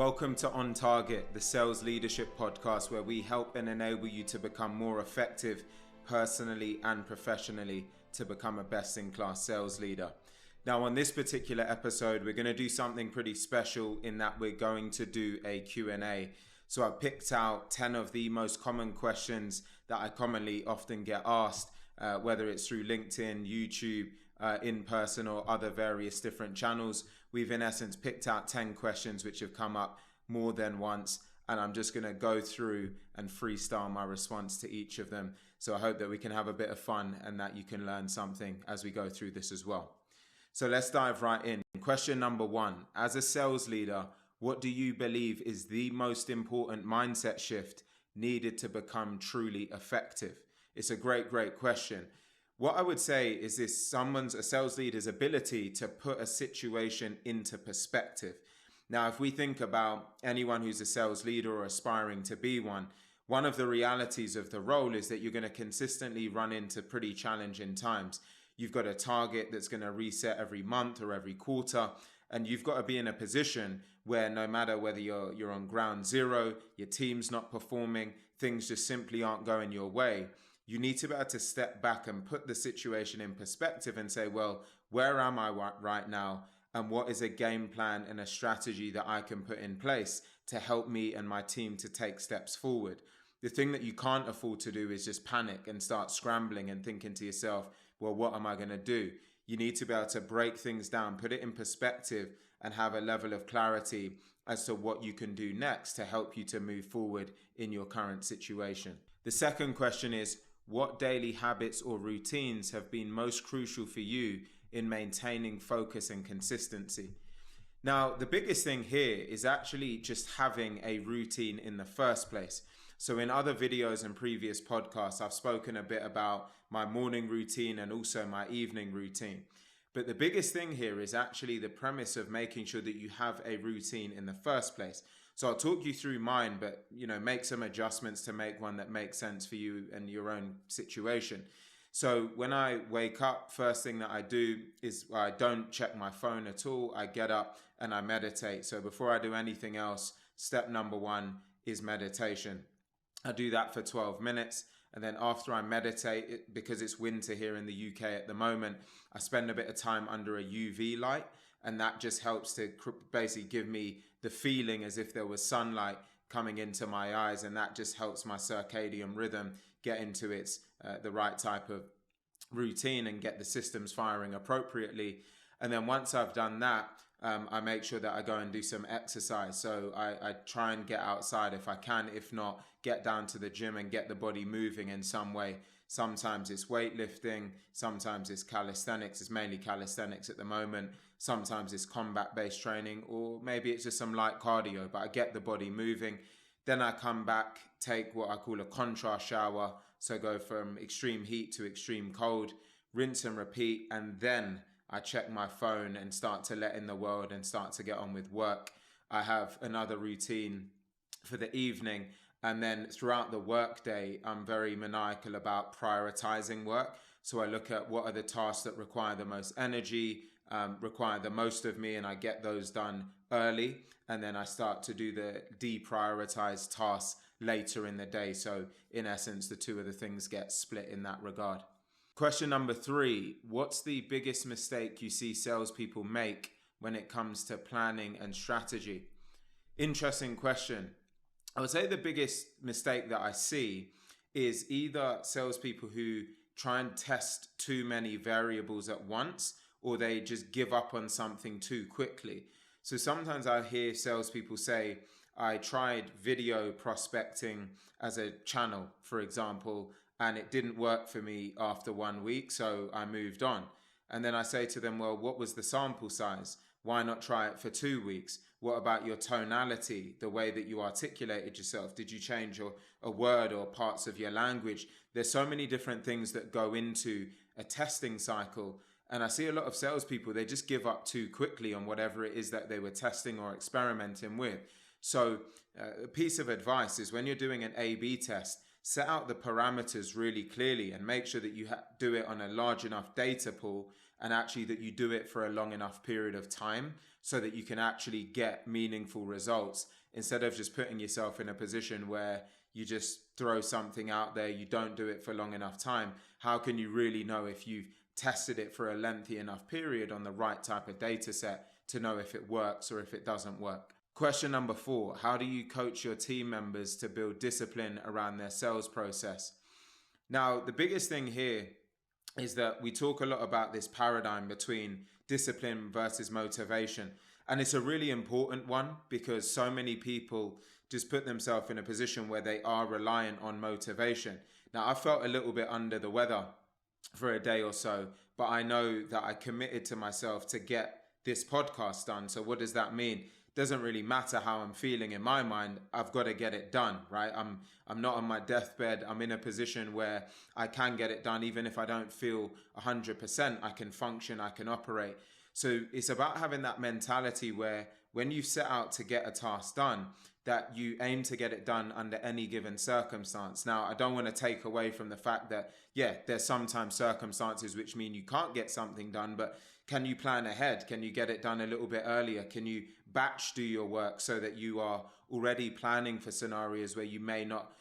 Welcome to On Target, the sales leadership podcast where we help and enable you to become more effective personally and professionally to become a best-in-class sales leader. Now, on this particular episode, we're going to do something pretty special in that we're going to do a Q&A. So I picked out 10 of the most common questions that I commonly often get asked, whether it's through LinkedIn, YouTube, in person or other various different channels. We've in essence picked out 10 questions which have come up more than once, and I'm just going to go through and freestyle my response to each of them. So I hope that we can have a bit of fun and that you can learn something as we go through this as well. So let's dive right in. Question number 1, as a sales leader, what do you believe is the most important mindset shift needed to become truly effective? It's a great question. What I would say is this: a sales leader's ability to put a situation into perspective. Now, if we think about anyone who's a sales leader or aspiring to be one of the realities of the role is that you're going to consistently run into pretty challenging times. You've got a target that's going to reset every month or every quarter, and you've got to be in a position where no matter whether you're on ground zero, your team's not performing, things just simply aren't going your way. You need to be able to step back and put the situation in perspective and say, well, where am I right now? And what is a game plan and a strategy that I can put in place to help me and my team to take steps forward? The thing that you can't afford to do is just panic and start scrambling and thinking to yourself, well, what am I going to do? You need to be able to break things down, put it in perspective, and have a level of clarity as to what you can do next to help you to move forward in your current situation. The second question is, what daily habits or routines have been most crucial for you in maintaining focus and consistency? Now, the biggest thing here is actually just having a routine in the first place. So in other videos and previous podcasts, I've spoken a bit about my morning routine and also my evening routine. But the biggest thing here is actually the premise of making sure that you have a routine in the first place. So I'll talk you through mine, but make some adjustments to make one that makes sense for you and your own situation. So when I wake up, first thing that I do is I don't check my phone at all. I get up and I meditate. So before I do anything else, step number 1 is meditation. I do that for 12 minutes. And then after I meditate, because it's winter here in the UK at the moment, I spend a bit of time under a UV light. And that just helps to basically give me the feeling as if there was sunlight coming into my eyes. And that just helps my circadian rhythm get into its the right type of routine and get the systems firing appropriately. And then once I've done that, I make sure that I go and do some exercise. So I try and get outside if I can. If not, get down to the gym and get the body moving in some way. Sometimes it's weightlifting, sometimes it's calisthenics. It's mainly calisthenics at the moment. Sometimes it's combat-based training, or maybe it's just some light cardio, but I get the body moving. Then I come back, take what I call a contrast shower. So go from extreme heat to extreme cold, rinse and repeat, and then I check my phone and start to let in the world and start to get on with work. I have another routine for the evening. And then throughout the workday, I'm very maniacal about prioritizing work. So I look at what are the tasks that require the most energy, require the most of me, and I get those done early. And then I start to do the deprioritized tasks later in the day. So in essence, the two of the things get split in that regard. Question number 3, what's the biggest mistake you see salespeople make when it comes to planning and strategy? Interesting question. I would say the biggest mistake that I see is either salespeople who try and test too many variables at once, or they just give up on something too quickly. So sometimes I hear salespeople say, I tried video prospecting as a channel, for example, and it didn't work for me after 1 week, so I moved on. And then I say to them, well, what was the sample size? Why not try it for 2 weeks? What about your tonality, the way that you articulated yourself? Did you change a word or parts of your language? There's so many different things that go into a testing cycle. And I see a lot of salespeople, they just give up too quickly on whatever it is that they were testing or experimenting with. So a piece of advice is when you're doing an A/B test, set out the parameters really clearly and make sure that you do it on a large enough data pool and actually that you do it for a long enough period of time so that you can actually get meaningful results, instead of just putting yourself in a position where you just throw something out there, you don't do it for long enough time. How can you really know if you've tested it for a lengthy enough period on the right type of data set to know if it works or if it doesn't work? Question number 4, how do you coach your team members to build discipline around their sales process? Now, the biggest thing here is that we talk a lot about this paradigm between discipline versus motivation. And it's a really important one because so many people just put themselves in a position where they are reliant on motivation. Now, I felt a little bit under the weather for a day or so, but I know that I committed to myself to get this podcast done. So what does that mean? Doesn't really matter how I'm feeling in my mind. I've got to get it done, right? I'm not on my deathbed. I'm in a position where I can get it done. Even if I don't feel 100%, I can function, I can operate. So it's about having that mentality where when you set out to get a task done, that you aim to get it done under any given circumstance. Now, I don't want to take away from the fact that, yeah, there's sometimes circumstances which mean you can't get something done, but can you plan ahead? Can you get it done a little bit earlier? Can you batch do your work so that you are already planning for scenarios where you may not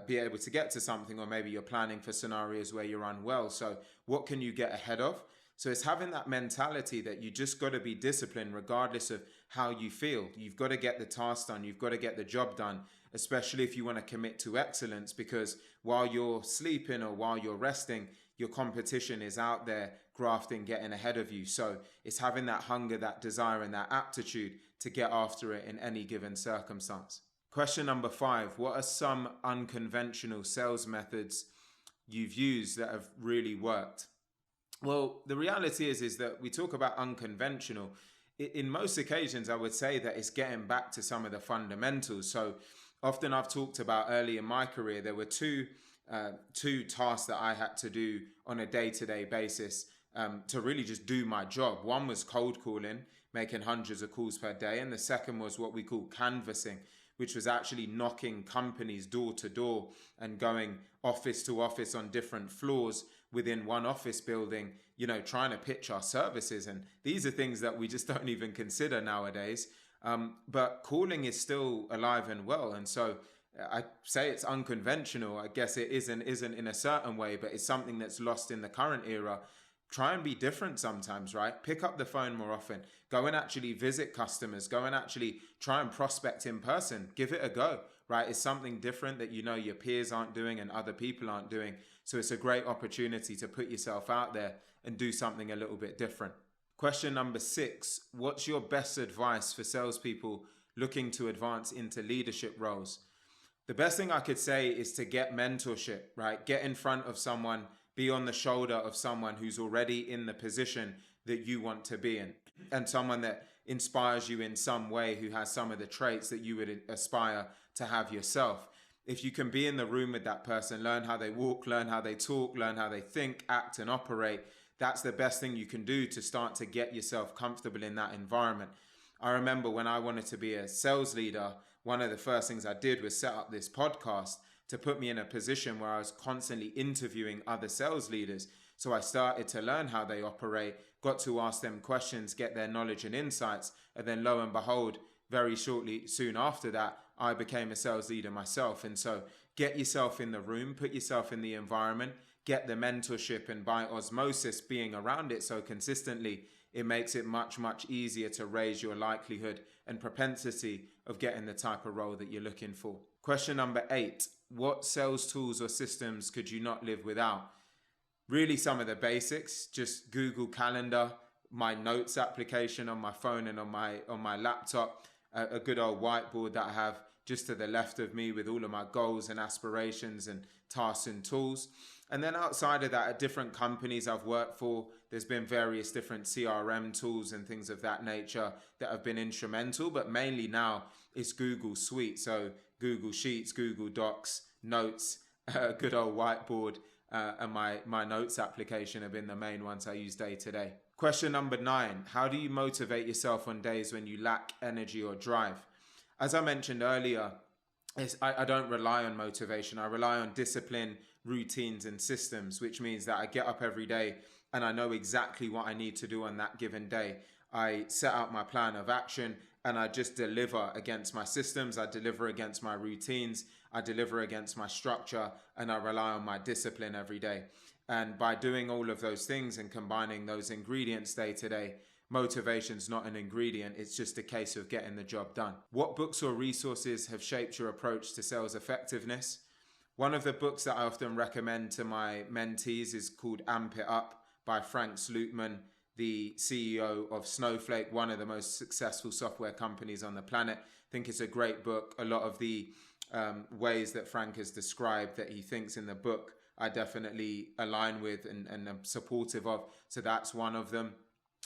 be able to get to something, or maybe you're planning for scenarios where you're unwell? So what can you get ahead of? So it's having that mentality that you just got to be disciplined regardless of how you feel. You've got to get the task done. You've got to get the job done, especially if you want to commit to excellence, because while you're sleeping or while you're resting, your competition is out there grafting, getting ahead of you. So it's having that hunger, that desire, and that aptitude to get after it in any given circumstance. Question number 5, what are some unconventional sales methods you've used that have really worked? Well, the reality is that we talk about unconventional. In most occasions, I would say that it's getting back to some of the fundamentals. So often I've talked about early in my career, there were two tasks that I had to do on a day-to-day basis to really just do my job. One was cold calling, making hundreds of calls per day. And the second was what we call canvassing, which was actually knocking companies door to door and going office to office on different floors within one office building, trying to pitch our services. And these are things that we just don't even consider nowadays. But calling is still alive and well. And so I say it's unconventional. I guess it isn't in a certain way, but it's something that's lost in the current era. Try and be different sometimes, right? Pick up the phone more often. Go and actually visit customers. Go and actually try and prospect in person. Give it a go, right? It's something different that your peers aren't doing and other people aren't doing. So it's a great opportunity to put yourself out there and do something a little bit different. Question number 6, what's your best advice for salespeople looking to advance into leadership roles? The best thing I could say is to get mentorship, right? Get in front of someone, be on the shoulder of someone who's already in the position that you want to be in, and someone that inspires you in some way, who has some of the traits that you would aspire to have yourself. If you can be in the room with that person, learn how they walk, learn how they talk, learn how they think, act, and operate, that's the best thing you can do to start to get yourself comfortable in that environment. I remember when I wanted to be a sales leader, one of the first things I did was set up this podcast to put me in a position where I was constantly interviewing other sales leaders. So I started to learn how they operate, got to ask them questions, get their knowledge and insights. And then lo and behold, very soon after that, I became a sales leader myself. And so get yourself in the room, put yourself in the environment, get the mentorship, and by osmosis, being around it so consistently, it makes it much, much easier to raise your likelihood and propensity of getting the type of role that you're looking for. Question number 8, what sales tools or systems could you not live without? Really some of the basics, just Google Calendar, my notes application on my phone and on my laptop, a good old whiteboard that I have just to the left of me with all of my goals and aspirations and tasks and tools. And then outside of that, at different companies I've worked for, there's been various different CRM tools and things of that nature that have been instrumental, but mainly now it's Google Suite. So Google Sheets, Google Docs, Notes, good old whiteboard, and my notes application have been the main ones I use day to day. Question number 9, how do you motivate yourself on days when you lack energy or drive? As I mentioned earlier, I don't rely on motivation. I rely on discipline, routines, and systems, which means that I get up every day and I know exactly what I need to do on that given day. I set out my plan of action and I just deliver against my systems. I deliver against my routines. I deliver against my structure, and I rely on my discipline every day. And by doing all of those things and combining those ingredients day to day, motivation's not an ingredient, it's just a case of getting the job done. What books or resources have shaped your approach to sales effectiveness? One of the books that I often recommend to my mentees is called Amp It Up by Frank Slootman, the CEO of Snowflake, one of the most successful software companies on the planet. I think it's a great book. A lot of the ways that Frank has described that he thinks in the book, I definitely align with and am supportive of. So that's one of them.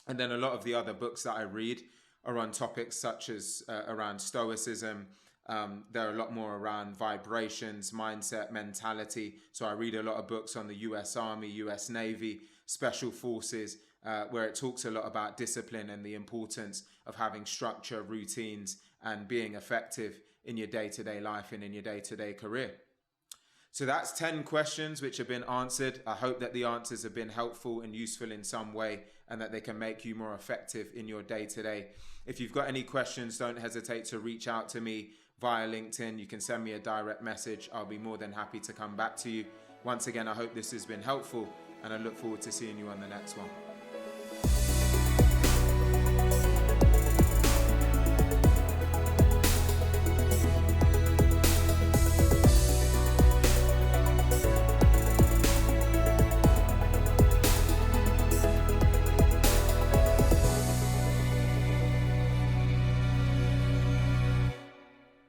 And then a lot of the other books that I read are on topics such as around stoicism. There are a lot more around vibrations, mindset, mentality. So I read a lot of books on the US Army, US Navy, Special Forces, where it talks a lot about discipline and the importance of having structure, routines, and being effective in your day-to-day life and in your day-to-day career. So that's 10 questions which have been answered. I hope that the answers have been helpful and useful in some way, and that they can make you more effective in your day-to-day. If you've got any questions, don't hesitate to reach out to me via LinkedIn. You can send me a direct message. I'll be more than happy to come back to you. Once again, I hope this has been helpful, and I look forward to seeing you on the next one.